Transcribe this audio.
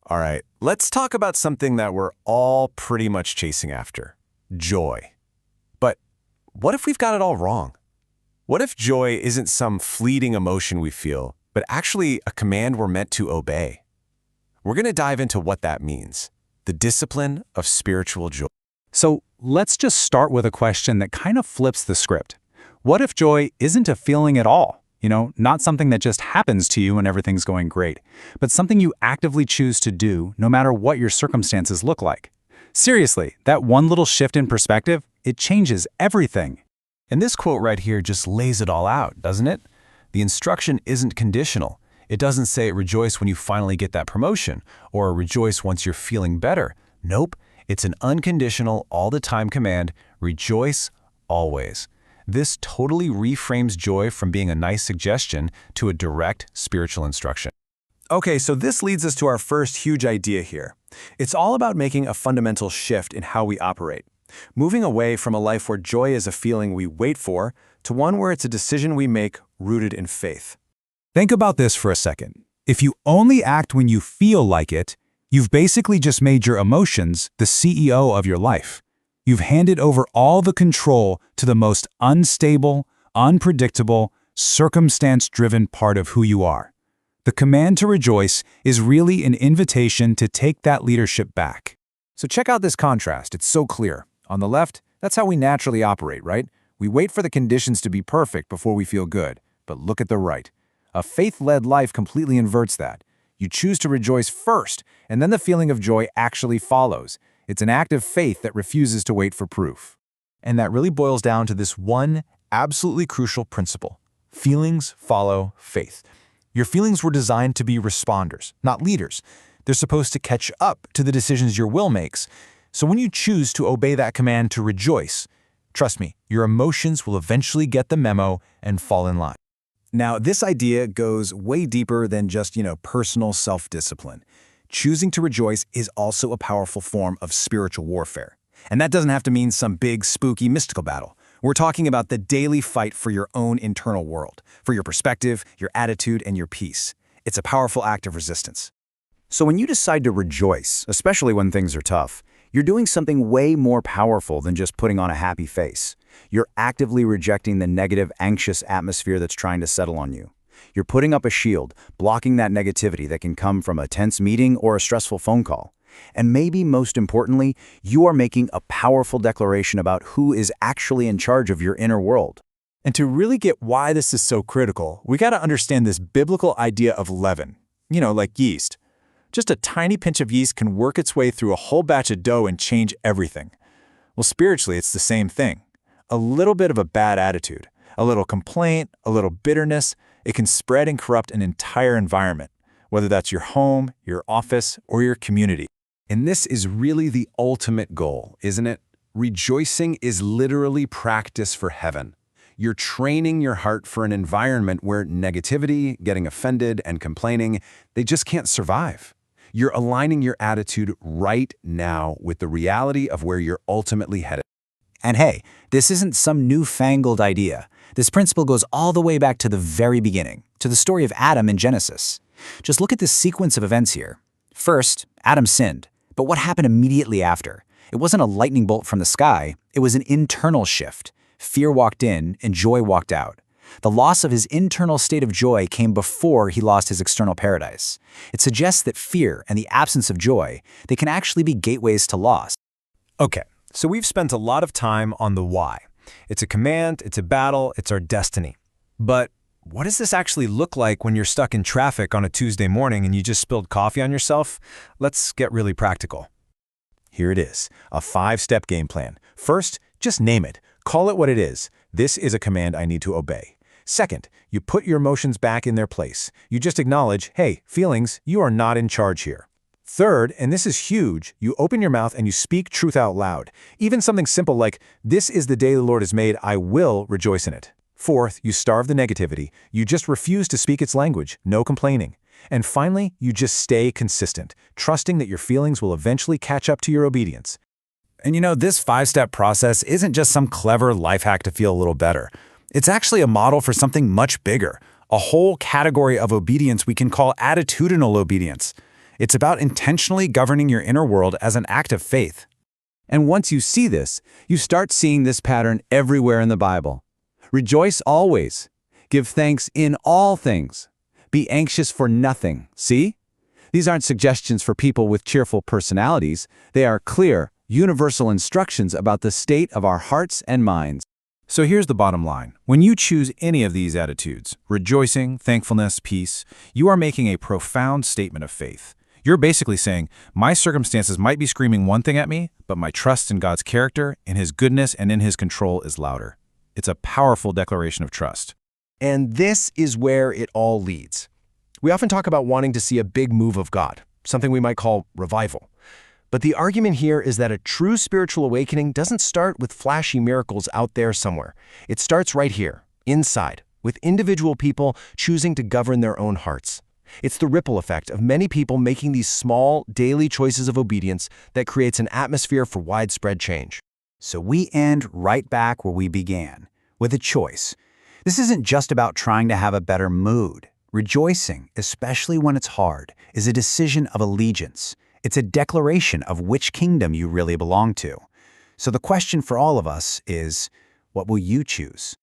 All right, let's talk about something that we're all pretty much chasing after: joy. But what if we've got it all wrong? What if joy isn't some fleeting emotion we feel, but actually a command we're meant to obey? We're going to dive into what that means: the discipline of spiritual joy. So let's just start with a question that kind of flips the script. What if joy isn't a feeling at all? Not something that just happens to you when everything's going great, but something you actively choose to do no matter what your circumstances look like. Seriously, that one little shift in perspective, it changes everything. And this quote right here just lays it all out, doesn't it? The instruction isn't conditional. It doesn't say rejoice when you finally get that promotion or rejoice once you're feeling better. Nope, it's an unconditional, all-the-time command: rejoice always. This totally reframes joy from being a nice suggestion to a direct spiritual instruction. Okay, so this leads us to our first huge idea here. It's all about making a fundamental shift in how we operate, moving away from a life where joy is a feeling we wait for to one where it's a decision we make rooted in faith. Think about this for a second. If you only act when you feel like it, you've basically just made your emotions the CEO of your life. You've handed over all the control to the most unstable, unpredictable, circumstance-driven part of who you are. The command to rejoice is really an invitation to take that leadership back. So check out this contrast. It's so clear. On the left, that's how we naturally operate, right? We wait for the conditions to be perfect before we feel good. But look at the right. A faith-led life completely inverts that. You choose to rejoice first, and then the feeling of joy actually follows. It's an act of faith that refuses to wait for proof. And that really boils down to this one absolutely crucial principle: feelings follow faith. Your feelings were designed to be responders, not leaders. They're supposed to catch up to the decisions your will makes. So when you choose to obey that command to rejoice, trust me, your emotions will eventually get the memo and fall in line. Now, this idea goes way deeper than just, personal self-discipline. Choosing to rejoice is also a powerful form of spiritual warfare. And that doesn't have to mean some big, spooky, mystical battle. We're talking about the daily fight for your own internal world, for your perspective, your attitude, and your peace. It's a powerful act of resistance. So when you decide to rejoice, especially when things are tough, you're doing something way more powerful than just putting on a happy face. You're actively rejecting the negative, anxious atmosphere that's trying to settle on you. You're putting up a shield, blocking that negativity that can come from a tense meeting or a stressful phone call. And maybe most importantly, you are making a powerful declaration about who is actually in charge of your inner world. And to really get why this is so critical, we got to understand this biblical idea of leaven, like yeast. Just a tiny pinch of yeast can work its way through a whole batch of dough and change everything. Well, spiritually, it's the same thing. A little bit of a bad attitude, a little complaint, a little bitterness, it can spread and corrupt an entire environment, whether that's your home, your office, or your community. And this is really the ultimate goal, isn't it? Rejoicing is literally practice for heaven. You're training your heart for an environment where negativity, getting offended, and complaining, they just can't survive. You're aligning your attitude right now with the reality of where you're ultimately headed. And hey, this isn't some newfangled idea. This principle goes all the way back to the very beginning, to the story of Adam in Genesis. Just look at this sequence of events here. First, Adam sinned. But what happened immediately after? It wasn't a lightning bolt from the sky. It was an internal shift. Fear walked in and joy walked out. The loss of his internal state of joy came before he lost his external paradise. It suggests that fear and the absence of joy, they can actually be gateways to loss. Okay, so we've spent a lot of time on the why. It's a command, it's a battle, it's our destiny. But what does this actually look like when you're stuck in traffic on a Tuesday morning and you just spilled coffee on yourself? Let's get really practical. Here it is, a 5-step game plan. First, just name it. Call it what it is. This is a command I need to obey. Second, you put your emotions back in their place. You just acknowledge, hey, feelings, you are not in charge here. Third, and this is huge, you open your mouth and you speak truth out loud. Even something simple like, this is the day the Lord has made, I will rejoice in it. Fourth, you starve the negativity. You just refuse to speak its language, no complaining. And finally, you just stay consistent, trusting that your feelings will eventually catch up to your obedience. And this 5-step process isn't just some clever life hack to feel a little better. It's actually a model for something much bigger, a whole category of obedience we can call attitudinal obedience. It's about intentionally governing your inner world as an act of faith. And once you see this, you start seeing this pattern everywhere in the Bible. Rejoice always. Give thanks in all things. Be anxious for nothing. See? These aren't suggestions for people with cheerful personalities. They are clear, universal instructions about the state of our hearts and minds. So here's the bottom line. When you choose any of these attitudes, rejoicing, thankfulness, peace, you are making a profound statement of faith. You're basically saying, my circumstances might be screaming one thing at me, but my trust in God's character, in His goodness, and in His control is louder. It's a powerful declaration of trust. And this is where it all leads. We often talk about wanting to see a big move of God, something we might call revival. But the argument here is that a true spiritual awakening doesn't start with flashy miracles out there somewhere. It starts right here, inside, with individual people choosing to govern their own hearts. It's the ripple effect of many people making these small, daily choices of obedience that creates an atmosphere for widespread change. So we end right back where we began, with a choice. This isn't just about trying to have a better mood. Rejoicing, especially when it's hard, is a decision of allegiance. It's a declaration of which kingdom you really belong to. So the question for all of us is, what will you choose?